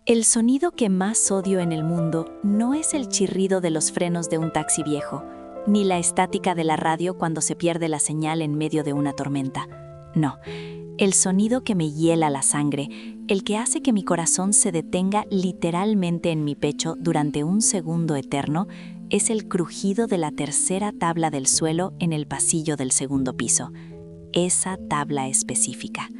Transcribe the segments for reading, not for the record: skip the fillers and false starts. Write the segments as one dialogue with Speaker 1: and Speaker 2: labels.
Speaker 1: El sonido que más odio en el mundo no es el chirrido de los frenos de un taxi viejo, ni la estática de la radio cuando se pierde la señal en medio de una tormenta. No, el sonido que me hiela la sangre, el que hace que mi corazón se detenga literalmente en mi pecho durante un segundo eterno, es el crujido de la tercera tabla del suelo en el pasillo del segundo piso. Esa tabla específica.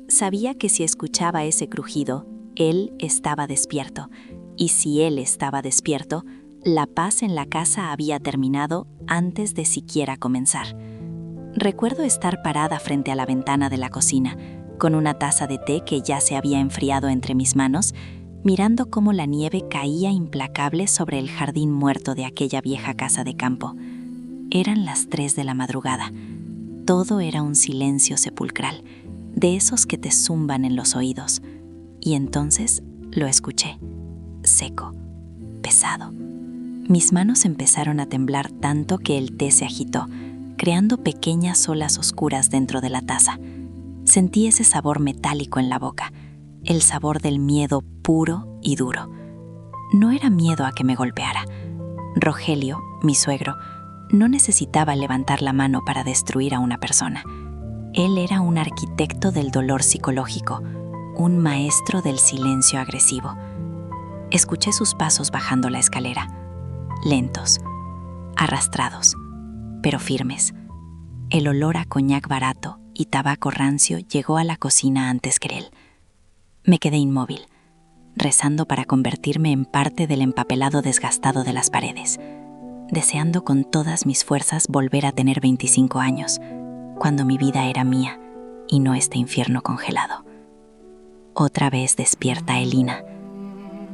Speaker 1: Sabía que si escuchaba ese crujido, él estaba despierto, y si él estaba despierto, la paz en la casa había terminado antes de siquiera comenzar. Recuerdo estar parada frente a la ventana de la cocina, con una taza de té que ya se había enfriado entre mis manos, mirando cómo la nieve caía implacable sobre el jardín muerto de aquella vieja casa de campo. Eran las 3 de la madrugada. Todo era un silencio sepulcral, de esos que te zumban en los oídos. Y entonces lo escuché, seco, pesado. Mis manos empezaron a temblar tanto que el té se agitó, creando pequeñas olas oscuras dentro de la taza. Sentí ese sabor metálico en la boca, el sabor del miedo puro y duro. No era miedo a que me golpeara. Rogelio, mi suegro, no necesitaba levantar la mano para destruir a una persona. Él era un arquitecto del dolor psicológico, un maestro del silencio agresivo. Escuché sus pasos bajando la escalera, lentos, arrastrados, pero firmes. El olor a coñac barato y tabaco rancio llegó a la cocina antes que él. Me quedé inmóvil, rezando para convertirme en parte del empapelado desgastado de las paredes, deseando con todas mis fuerzas volver a tener 25 años, cuando mi vida era mía y no este infierno congelado. Otra vez despierta Elina.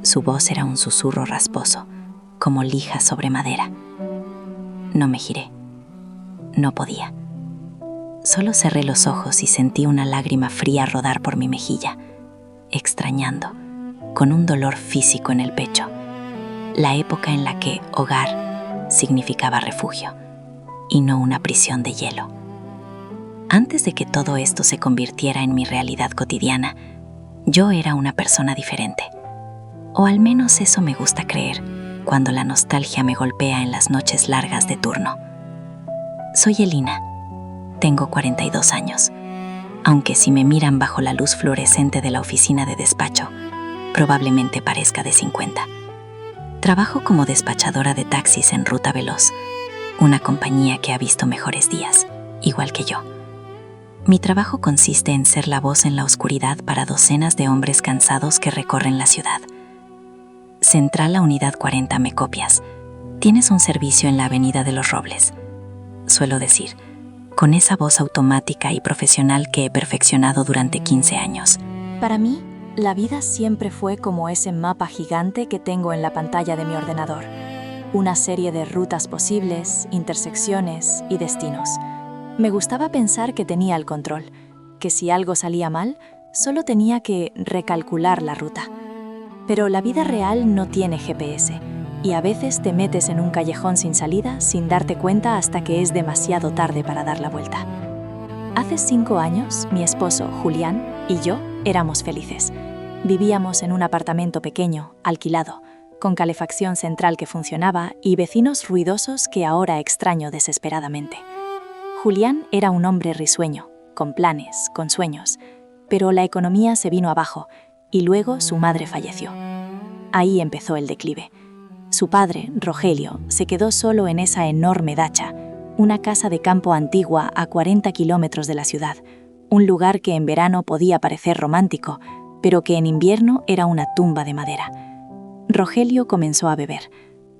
Speaker 1: Su voz era un susurro rasposo, como lija sobre madera. No me giré. No podía. Solo cerré los ojos y sentí una lágrima fría rodar por mi mejilla, extrañando, con un dolor físico en el pecho, la época en la que hogar significaba refugio y no una prisión de hielo. Antes de que todo esto se convirtiera en mi realidad cotidiana, yo era una persona diferente. O al menos eso me gusta creer cuando la nostalgia me golpea en las noches largas de turno. Soy Elina. Tengo 42 años. Aunque si me miran bajo la luz fluorescente de la oficina de despacho, probablemente parezca de 50. Trabajo como despachadora de taxis en Ruta Veloz, una compañía que ha visto mejores días, igual que yo. Mi trabajo consiste en ser la voz en la oscuridad para docenas de hombres cansados que recorren la ciudad. Central a Unidad 40, ¿me copias? Tienes un servicio en la Avenida de los Robles. Suelo decir, con esa voz automática y profesional que he perfeccionado durante 15 años.
Speaker 2: Para mí, la vida siempre fue como ese mapa gigante que tengo en la pantalla de mi ordenador. Una serie de rutas posibles, intersecciones y destinos. Me gustaba pensar que tenía el control, que si algo salía mal, solo tenía que recalcular la ruta. Pero la vida real no tiene GPS, y a veces te metes en un callejón sin salida sin darte cuenta hasta que es demasiado tarde para dar la vuelta. Hace 5 años, mi esposo, Julián, y yo éramos felices. Vivíamos en un apartamento pequeño, alquilado, con calefacción central que funcionaba y vecinos ruidosos que ahora extraño desesperadamente. Julián era un hombre risueño, con planes, con sueños, pero la economía se vino abajo y luego su madre falleció. Ahí empezó el declive. Su padre, Rogelio, se quedó solo en esa enorme dacha, una casa de campo antigua a 40 kilómetros de la ciudad, un lugar que en verano podía parecer romántico, pero que en invierno era una tumba de madera. Rogelio comenzó a beber,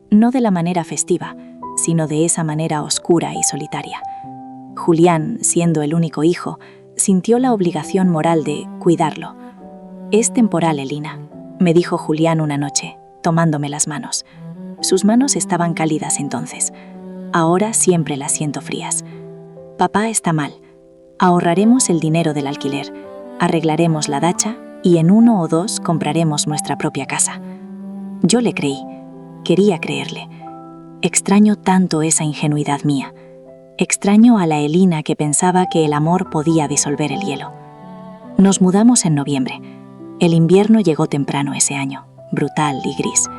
Speaker 2: no de la manera festiva, sino de esa manera oscura y solitaria. Julián, siendo el único hijo, sintió la obligación moral de cuidarlo. «Es temporal, Elina», me dijo Julián una noche, tomándome las manos. Sus manos estaban cálidas entonces. Ahora siempre las siento frías. «Papá está mal. Ahorraremos el dinero del alquiler, arreglaremos la dacha y en 1 o 2 compraremos nuestra propia casa». Yo le creí. Quería creerle. Extraño tanto esa ingenuidad mía. Extraño a la Elina que pensaba que el amor podía disolver el hielo. Nos mudamos en noviembre.
Speaker 1: El invierno llegó temprano ese año, brutal y gris.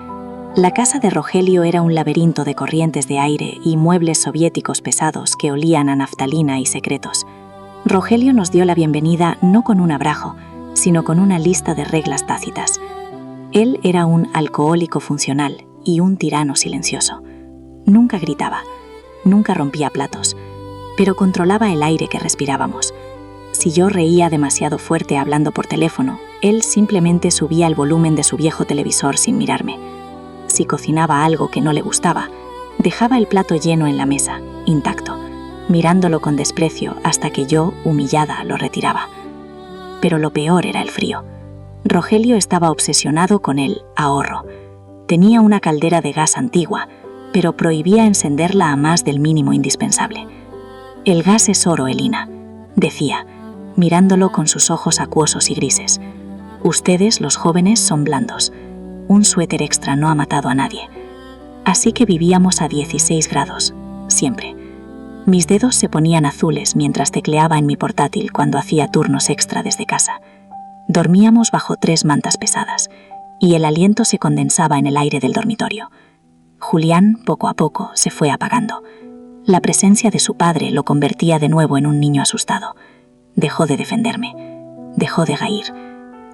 Speaker 1: La casa de Rogelio era un laberinto de corrientes de aire y muebles soviéticos pesados que olían a naftalina y secretos. Rogelio nos dio la bienvenida no con un abrazo, sino con una lista de reglas tácitas. Él era un alcohólico funcional y un tirano silencioso. Nunca gritaba, nunca rompía platos, pero controlaba el aire que respirábamos. Si yo reía demasiado fuerte hablando por teléfono, él simplemente subía el volumen de su viejo televisor sin mirarme. Si cocinaba algo que no le gustaba, dejaba el plato lleno en la mesa, intacto, mirándolo con desprecio hasta que yo, humillada, lo retiraba. Pero lo peor era el frío. Rogelio estaba obsesionado con el ahorro. Tenía una caldera de gas antigua, pero prohibía encenderla a más del mínimo indispensable. «El gas es oro, Elina», decía, mirándolo con sus ojos acuosos y grises. «Ustedes, los jóvenes, son blandos. Un suéter extra no ha matado a nadie». Así que vivíamos a 16 grados, siempre. Mis dedos se ponían azules mientras tecleaba en mi portátil cuando hacía turnos extra desde casa. Dormíamos bajo 3 mantas pesadas, y el aliento se condensaba en el aire del dormitorio. Julián, poco a poco, se fue apagando. La presencia de su padre lo convertía de nuevo en un niño asustado. Dejó de defenderme, dejó de reír.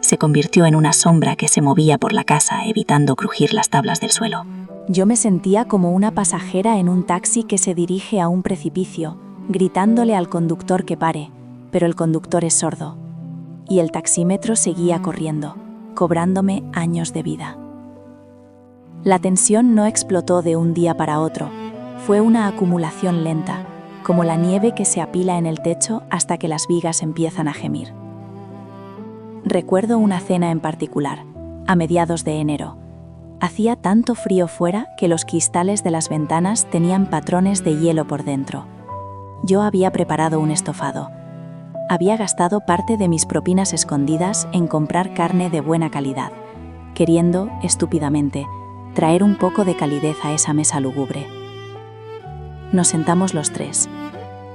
Speaker 1: Se convirtió en una sombra que se movía por la casa evitando crujir las tablas del suelo.
Speaker 2: Yo me sentía como una pasajera en un taxi que se dirige a un precipicio, gritándole al conductor que pare, pero el conductor es sordo. Y el taxímetro seguía corriendo, cobrándome años de vida. La tensión no explotó de un día para otro, fue una acumulación lenta, como la nieve que se apila en el techo hasta que las vigas empiezan a gemir. Recuerdo una cena en particular, a mediados de enero. Hacía tanto frío fuera que los cristales de las ventanas tenían patrones de hielo por dentro. Yo había preparado un estofado. Había gastado parte de mis propinas escondidas en comprar carne de buena calidad, queriendo, estúpidamente, traer un poco de calidez a esa mesa lúgubre. Nos sentamos los 3.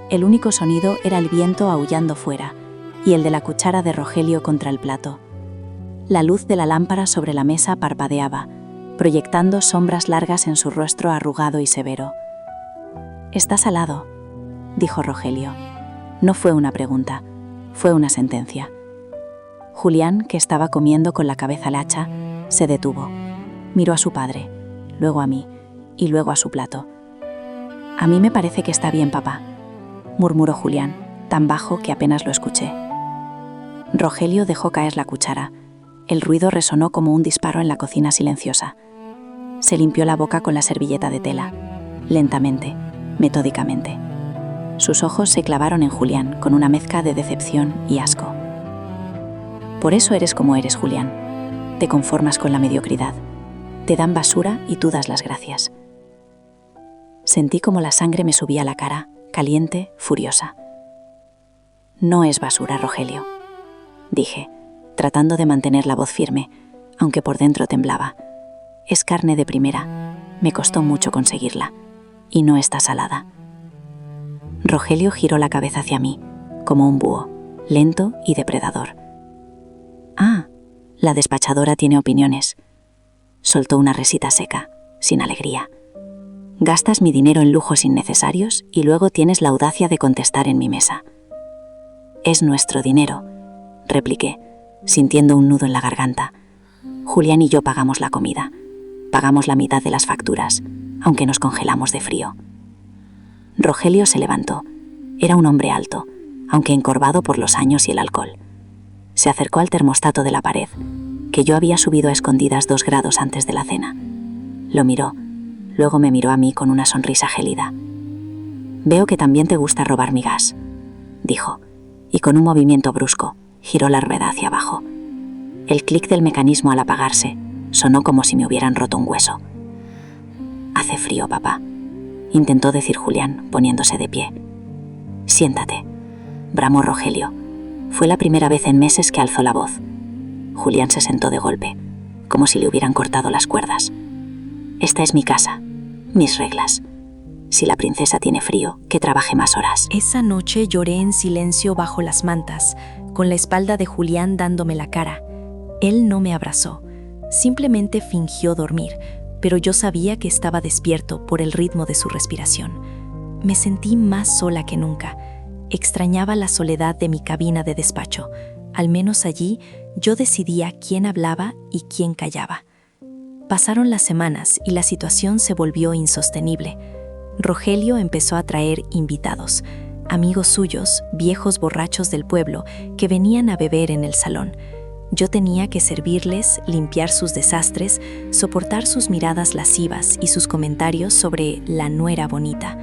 Speaker 2: El único sonido era el viento aullando fuera y el de la cuchara de Rogelio contra el plato. La luz de la lámpara sobre la mesa parpadeaba, proyectando sombras largas en su rostro arrugado y severo. «Está salado», dijo Rogelio. No fue una pregunta, fue una sentencia. Julián, que estaba comiendo con la cabeza lacha, se detuvo. Miró a su padre, luego a mí y luego a su plato. «A mí me parece que está bien, papá», murmuró Julián, tan bajo que apenas lo escuché. Rogelio dejó caer la cuchara. El ruido resonó como un disparo en la cocina silenciosa. Se limpió la boca con la servilleta de tela, lentamente, metódicamente. Sus ojos se clavaron en Julián con una mezcla de decepción y asco. «Por eso eres como eres, Julián. Te conformas con la mediocridad. Te dan basura y tú das las gracias». Sentí como la sangre me subía a la cara, caliente, furiosa. «No es basura, Rogelio», dije, tratando de mantener la voz firme, aunque por dentro temblaba. «Es carne de primera. Me costó mucho conseguirla. Y no está salada». Rogelio giró la cabeza hacia mí, como un búho, lento y depredador. «Ah, la despachadora tiene opiniones». Soltó una risita seca, sin alegría. «Gastas mi dinero en lujos innecesarios y luego tienes la audacia de contestar en mi mesa». «Es nuestro dinero», repliqué, sintiendo un nudo en la garganta. «Julián y yo pagamos la comida. Pagamos la mitad de las facturas, aunque nos congelamos de frío». Rogelio se levantó. Era un hombre alto, aunque encorvado por los años y el alcohol. Se acercó al termostato de la pared, que yo había subido a escondidas 2 grados antes de la cena. Lo miró, luego me miró a mí con una sonrisa gélida. «Veo que también te gusta robar mi gas», dijo, y con un movimiento brusco giró la rueda hacia abajo. El clic del mecanismo al apagarse sonó como si me hubieran roto un hueso. «Hace frío, papá», intentó decir Julián, poniéndose de pie. «Siéntate», bramó Rogelio. Fue la primera vez en meses que alzó la voz. Julián se sentó de golpe, como si le hubieran cortado las cuerdas. «Esta es mi casa, mis reglas. Si la princesa tiene frío, que trabaje más horas». Esa noche lloré en silencio bajo las mantas, con la espalda de Julián dándome la cara.
Speaker 1: Él no me abrazó, simplemente fingió dormir, pero yo sabía que estaba despierto por el ritmo de su respiración. Me sentí más sola que nunca. Extrañaba la soledad de mi cabina de despacho. Al menos allí yo decidía quién hablaba y quién callaba. Pasaron las semanas y la situación se volvió insostenible. Rogelio empezó a traer invitados, amigos suyos, viejos borrachos del pueblo, que venían a beber en el salón. Yo tenía que servirles, limpiar sus desastres, soportar sus miradas lascivas y sus comentarios sobre la nuera bonita.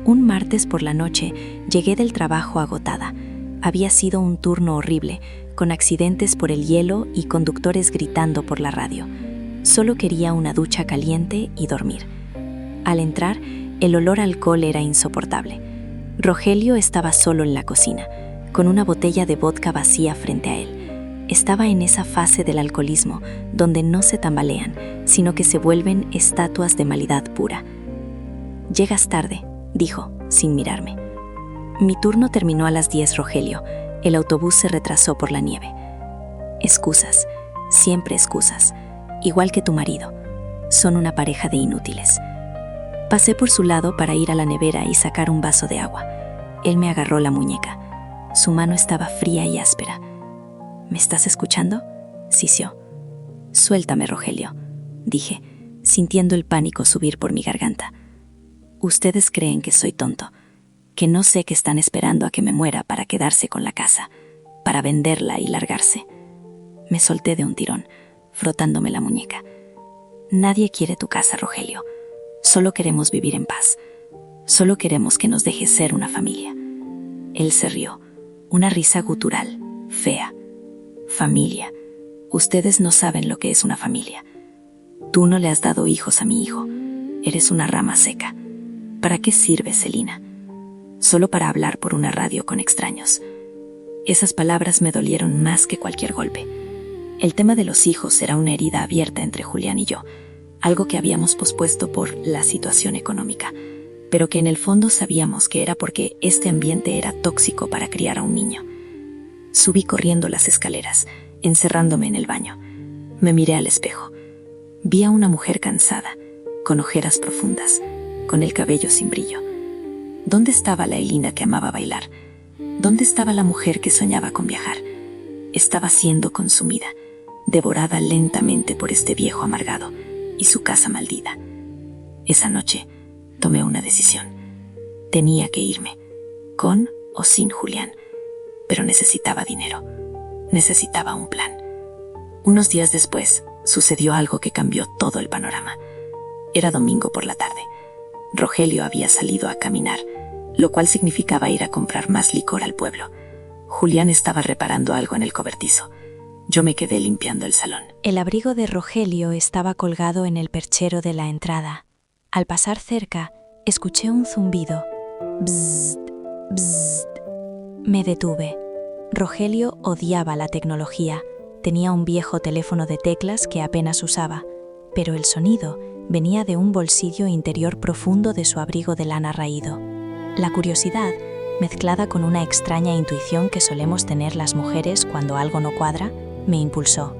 Speaker 1: Un martes por la noche llegué del trabajo agotada. Había sido un turno horrible, con accidentes por el hielo y conductores gritando por la radio. Solo quería una ducha caliente y dormir. Al entrar, el olor a alcohol era insoportable. Rogelio estaba solo en la cocina, con una botella de vodka vacía frente a él. Estaba en esa fase del alcoholismo donde no se tambalean, sino que se vuelven estatuas de maldad pura. «Llegas tarde», dijo, sin mirarme. Mi turno terminó a las 10, Rogelio. El autobús se retrasó por la nieve. Excusas, siempre excusas, igual que tu marido. Son una pareja de inútiles. Pasé por su lado para ir a la nevera y sacar un vaso de agua. Él me agarró la muñeca. Su mano estaba fría y áspera. «¿Me estás escuchando?», sisió. «Suéltame, Rogelio», dije, sintiendo el pánico subir por mi garganta. «Ustedes creen que soy tonto, que no sé que están esperando a que me muera para quedarse con la casa, para venderla y largarse». Me solté de un tirón, frotándome la muñeca. «Nadie quiere tu casa, Rogelio. Solo queremos vivir en paz. Solo queremos que nos dejes ser una familia». Él se rió, una risa gutural, fea. «Familia. Ustedes no saben lo que es una familia. Tú no le has dado hijos a mi hijo. Eres una rama seca. ¿Para qué sirves, Celina? Solo para hablar por una radio con extraños». Esas palabras me dolieron más que cualquier golpe. El tema de los hijos era una herida abierta entre Julián y yo, algo que habíamos pospuesto por la situación económica, pero que en el fondo sabíamos que era porque este ambiente era tóxico para criar a un niño. Subí corriendo las escaleras, encerrándome en el baño. Me miré al espejo. Vi a una mujer cansada, con ojeras profundas, con el cabello sin brillo. ¿Dónde estaba la Elina que amaba bailar? ¿Dónde estaba la mujer que soñaba con viajar? Estaba siendo consumida, devorada lentamente por este viejo amargado y su casa maldita. Esa noche tomé una decisión. Tenía que irme, con o sin Julián. Pero necesitaba dinero. Necesitaba un plan. Unos días después, sucedió algo que cambió todo el panorama. Era domingo por la tarde. Rogelio había salido a caminar, lo cual significaba ir a comprar más licor al pueblo. Julián estaba reparando algo en el cobertizo. Yo me quedé limpiando el salón.
Speaker 2: El abrigo de Rogelio estaba colgado en el perchero de la entrada. Al pasar cerca, escuché un zumbido. Bzzzt, bzzzt. Me detuve. Rogelio odiaba la tecnología. Tenía un viejo teléfono de teclas que apenas usaba, pero el sonido venía de un bolsillo interior profundo de su abrigo de lana raído. La curiosidad, mezclada con una extraña intuición que solemos tener las mujeres cuando algo no cuadra, me impulsó.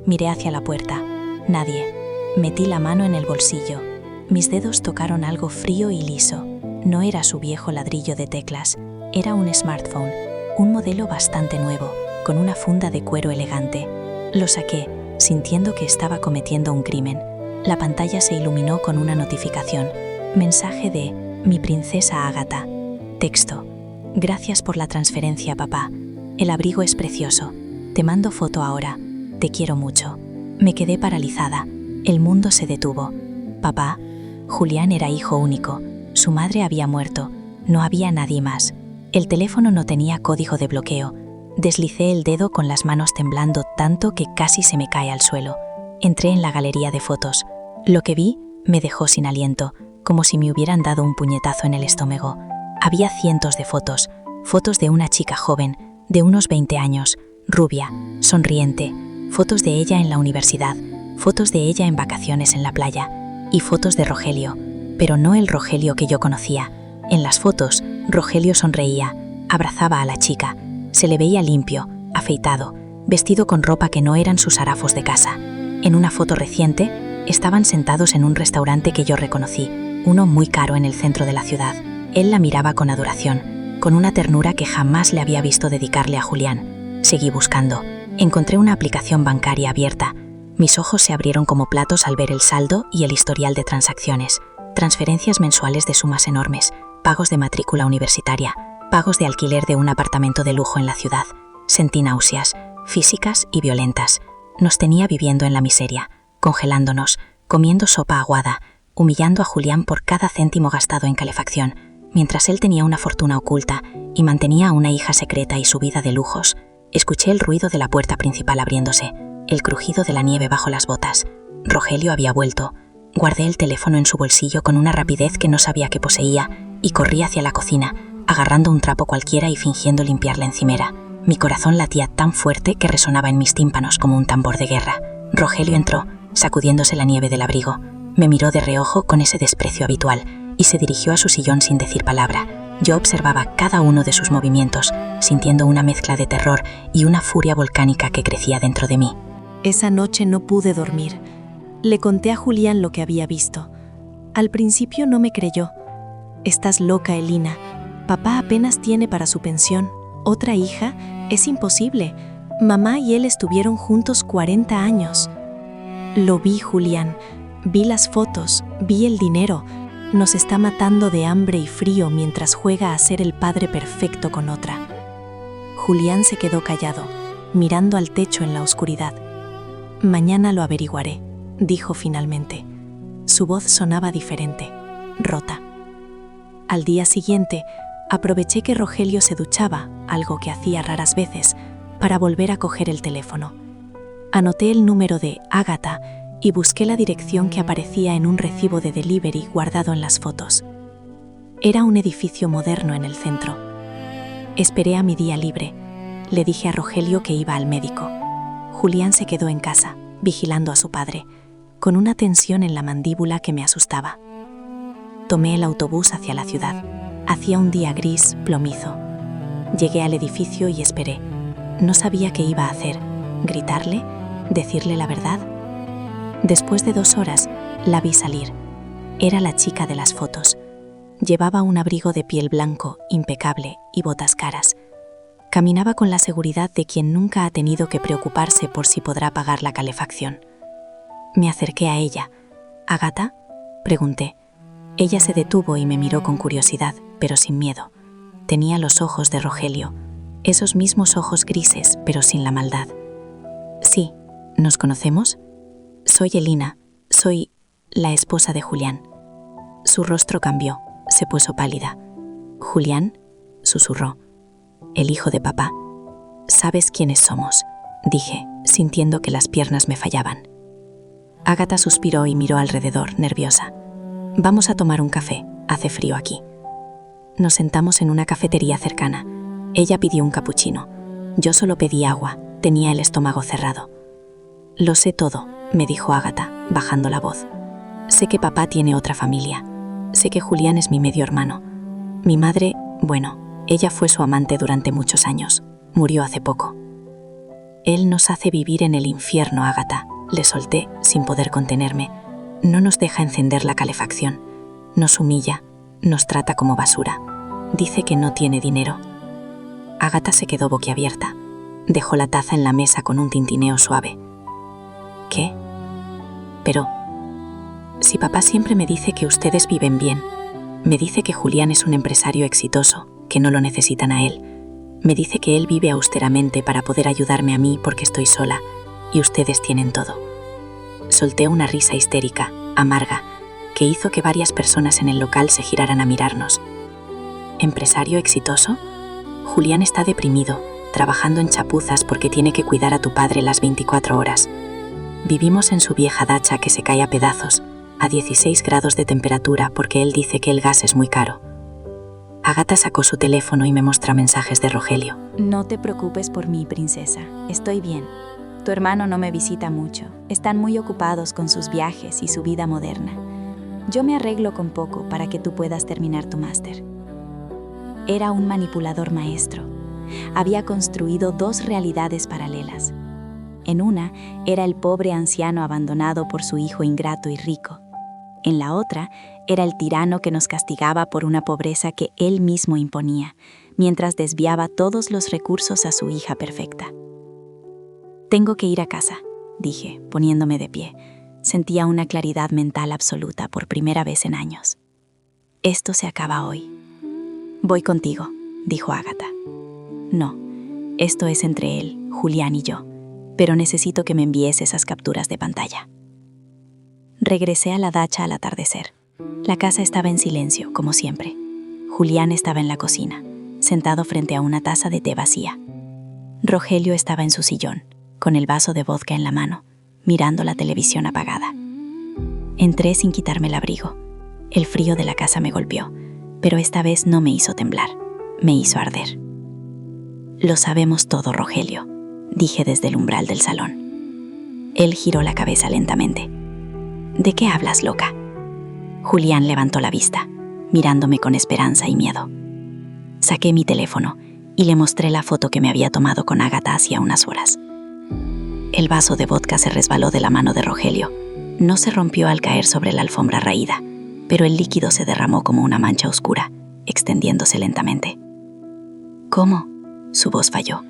Speaker 2: Miré hacia la puerta. Nadie. Metí la mano en el bolsillo. Mis dedos tocaron algo frío y liso. No era su viejo ladrillo de teclas. Era un smartphone, un modelo bastante nuevo, con una funda de cuero elegante. Lo saqué, sintiendo que estaba cometiendo un crimen. La pantalla se iluminó con una notificación. Mensaje de «Mi princesa Ágata». Texto: «Gracias por la transferencia, papá. El abrigo es precioso. Te mando foto ahora. Te quiero mucho». Me quedé paralizada. El mundo se detuvo. Papá. Julián era hijo único. Su madre había muerto. No había nadie más. El teléfono no tenía código de bloqueo. Deslicé el dedo con las manos temblando tanto que casi se me cae al suelo. Entré en la galería de fotos. Lo que vi me dejó sin aliento, como si me hubieran dado un puñetazo en el estómago. Había cientos de fotos. Fotos de una chica joven, de unos 20 años, rubia, sonriente. Fotos de ella en la universidad. Fotos de ella en vacaciones en la playa. Y fotos de Rogelio, pero no el Rogelio que yo conocía. En las fotos, Rogelio sonreía, abrazaba a la chica. Se le veía limpio, afeitado,
Speaker 1: vestido con ropa que no eran sus harapos de casa. En una foto reciente, estaban sentados en un restaurante que yo reconocí, uno muy caro en el centro de la ciudad. Él la miraba con adoración, con una ternura que jamás le había visto dedicarle a Julián. Seguí buscando. Encontré una aplicación bancaria abierta. Mis ojos se abrieron como platos al ver el saldo y el historial de transacciones. Transferencias mensuales de sumas enormes, pagos de matrícula universitaria, pagos de alquiler de un apartamento de lujo en la ciudad. Sentí náuseas, físicas y violentas. Nos tenía viviendo en la miseria, congelándonos, comiendo sopa aguada, humillando a Julián por cada céntimo gastado en calefacción, mientras él tenía una fortuna oculta y mantenía a una hija secreta y su vida de lujos. Escuché el ruido de la puerta principal abriéndose, el crujido de la nieve bajo las botas. Rogelio había vuelto. Guardé el teléfono en su bolsillo con una rapidez que no sabía que poseía y corrí hacia la cocina, agarrando un trapo cualquiera y fingiendo limpiar la encimera. Mi corazón latía tan fuerte que resonaba en mis tímpanos como un tambor de guerra. Rogelio entró, sacudiéndose la nieve del abrigo. Me miró de reojo con ese desprecio habitual y se dirigió a su sillón sin decir palabra. Yo observaba cada uno de sus movimientos, sintiendo una mezcla de terror y una furia volcánica que crecía dentro de mí.
Speaker 2: Esa noche no pude dormir. Le conté a Julián lo que había visto. Al principio no me creyó. «Estás loca, Elina. Papá apenas tiene para su pensión. ¿Otra hija? Es imposible. Mamá y él estuvieron juntos 40 años». Lo vi, Julián. Vi las fotos, vi el dinero. Nos está matando de hambre y frío mientras juega a ser el padre perfecto con otra. Julián se quedó callado, mirando al techo en la oscuridad. «Mañana lo averiguaré», dijo finalmente. Su voz sonaba diferente, rota. Al día siguiente, aproveché que Rogelio se duchaba, algo que hacía raras veces, para volver a coger el teléfono. Anoté el número de Ágata y busqué la dirección que aparecía en un recibo de delivery guardado en las fotos. Era un edificio moderno en el centro. Esperé a mi día libre. Le dije a Rogelio que iba al médico. Julián se quedó en casa, vigilando a su padre, con una tensión en la mandíbula que me asustaba. Tomé el autobús hacia la ciudad. Hacía un día gris, plomizo. Llegué al edificio y esperé. No sabía qué iba a hacer. ¿Gritarle? ¿Decirle la verdad? Después de 2 horas, la vi salir. Era la chica de las fotos. Llevaba un abrigo de piel blanco, impecable, y botas caras. Caminaba con la seguridad de quien nunca ha tenido que preocuparse por si podrá pagar la calefacción. Me acerqué a ella. «¿Ágata?», pregunté. Ella se detuvo y me miró con curiosidad, pero sin miedo. Tenía los ojos de Rogelio, esos mismos ojos grises, pero sin la maldad. «Sí, ¿nos conocemos? Soy Elina, soy la esposa de Julián». Su rostro cambió, se puso pálida. «¿Julián?», susurró. «El hijo de papá». «¿Sabes quiénes somos?», dije, sintiendo que las piernas me fallaban. Ágata suspiró y miró alrededor, nerviosa. «Vamos a tomar un café, hace frío aquí». Nos sentamos en una cafetería cercana. Ella pidió un capuchino. Yo solo pedí agua, tenía el estómago cerrado. «Lo sé todo», me dijo Ágata, bajando la voz. «Sé que papá tiene otra familia. Sé que Julián es mi medio hermano. Mi madre, bueno, ella fue su amante durante muchos años. Murió hace poco». «Él nos hace vivir en el infierno, Ágata», le solté, sin poder contenerme. «No nos deja encender la calefacción. Nos humilla, nos trata como basura. Dice que no tiene dinero». Ágata se quedó boquiabierta. Dejó la taza en la mesa con un tintineo suave. «¿Qué? Pero si papá siempre me dice que ustedes viven bien. Me dice que Julián es un empresario exitoso, que no lo necesitan a él. Me dice que él vive austeramente para poder ayudarme a mí porque estoy sola, y ustedes tienen todo». Solté una risa histérica, amarga, que hizo que varias personas en el local se giraran a mirarnos. ¿Empresario exitoso? Julián está deprimido, trabajando en chapuzas porque tiene que cuidar a tu padre las 24 horas. Vivimos en su vieja dacha que se cae a pedazos, a 16 grados de temperatura porque él dice que el gas es muy caro. Ágata sacó su teléfono y me muestra mensajes de Rogelio.
Speaker 1: «No te preocupes por mí, princesa. Estoy bien. Tu hermano no me visita mucho. Están muy ocupados con sus viajes y su vida moderna. Yo me arreglo con poco para que tú puedas terminar tu máster». Era un manipulador maestro. Había construido 2 realidades paralelas. En una era el pobre anciano abandonado por su hijo ingrato y rico. En la otra era el tirano que nos castigaba por una pobreza que él mismo imponía, mientras desviaba todos los recursos a su hija perfecta. «Tengo que ir a casa», dije, poniéndome de pie. Sentía una claridad mental absoluta por primera vez en años. «Esto se acaba hoy». «Voy contigo», dijo Ágata. «No, esto es entre él, Julián y yo, pero necesito que me envíes esas capturas de pantalla». Regresé a la dacha al atardecer. La casa estaba en silencio, como siempre. Julián estaba en la cocina, sentado frente a una taza de té vacía. Rogelio estaba en su sillón, con el vaso de vodka en la mano, mirando la televisión apagada. Entré sin quitarme el abrigo. El frío de la casa me golpeó, pero esta vez no me hizo temblar, me hizo arder. «Lo sabemos todo, Rogelio», dije desde el umbral del salón. Él giró la cabeza lentamente. «¿De qué hablas, loca?». Julián levantó la vista, mirándome con esperanza y miedo. Saqué mi teléfono y le mostré la foto que me había tomado con Ágata hacía unas horas. El vaso de vodka se resbaló de la mano de Rogelio. No se rompió al caer sobre la alfombra raída, pero el líquido se derramó como una mancha oscura, extendiéndose lentamente. «¿Cómo?». Su voz falló.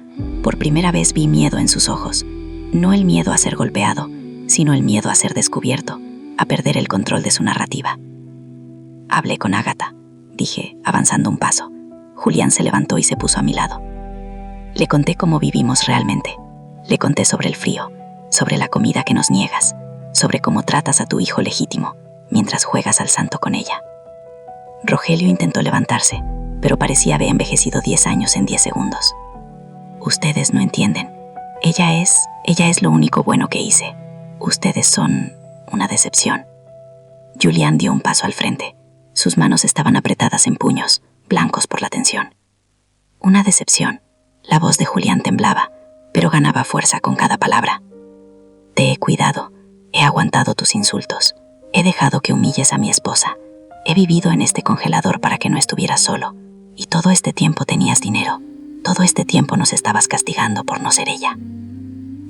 Speaker 1: Por primera vez vi miedo en sus ojos. No el miedo a ser golpeado, sino el miedo a ser descubierto, a perder el control de su narrativa. «Hablé con Ágata», dije, avanzando un paso. Julián se levantó y se puso a mi lado. Le conté cómo vivimos realmente. Le conté sobre el frío, sobre la comida que nos niegas, sobre cómo tratas a tu hijo legítimo mientras juegas al santo con ella. Rogelio intentó levantarse, pero parecía haber envejecido 10 años en 10 segundos. «Ustedes no entienden. Ella es lo único bueno que hice. Ustedes son una decepción». Julián dio un paso al frente. Sus manos estaban apretadas en puños, blancos por la tensión. «Una decepción». La voz de Julián temblaba, pero ganaba fuerza con cada palabra. «Te he cuidado, he aguantado tus insultos, he dejado que humilles a mi esposa, he vivido en este congelador para que no estuvieras solo, y todo este tiempo tenías dinero, todo este tiempo nos estabas castigando por no ser ella».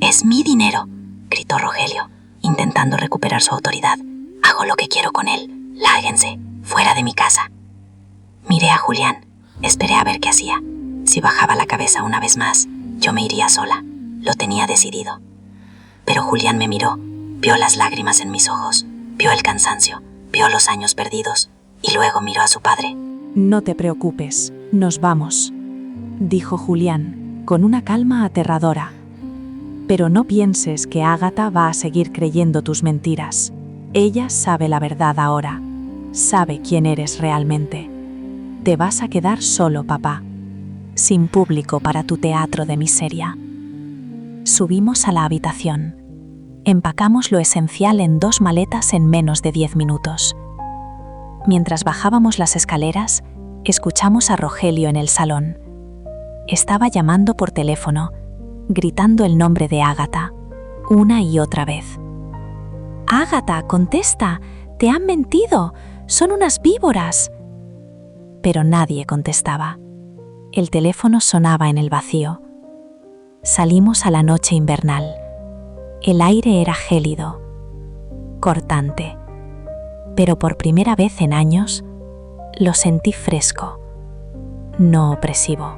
Speaker 1: «Es mi dinero», gritó Rogelio, intentando recuperar su autoridad. «Hago lo que quiero con él, lárguense, fuera de mi casa». Miré a Julián, esperé a ver qué hacía. Si bajaba la cabeza una vez más, yo me iría sola, lo tenía decidido. Pero Julián me miró, vio las lágrimas en mis ojos, vio el cansancio, vio los años perdidos, y luego miró a su padre.
Speaker 2: «No te preocupes, nos vamos», dijo Julián, con una calma aterradora. «Pero no pienses que Ágata va a seguir creyendo tus mentiras. Ella sabe la verdad ahora, sabe quién eres realmente. Te vas a quedar solo, papá, sin público para tu teatro de miseria». Subimos a la habitación. Empacamos lo esencial en 2 maletas en menos de 10 minutos. Mientras bajábamos las escaleras, escuchamos a Rogelio en el salón. Estaba llamando por teléfono, gritando el nombre de Ágata, una y otra vez. «Ágata, contesta, te han mentido, son unas víboras». Pero nadie contestaba. El teléfono sonaba en el vacío. Salimos a la noche invernal. El aire era gélido, cortante, pero por primera vez en años lo sentí fresco, no opresivo.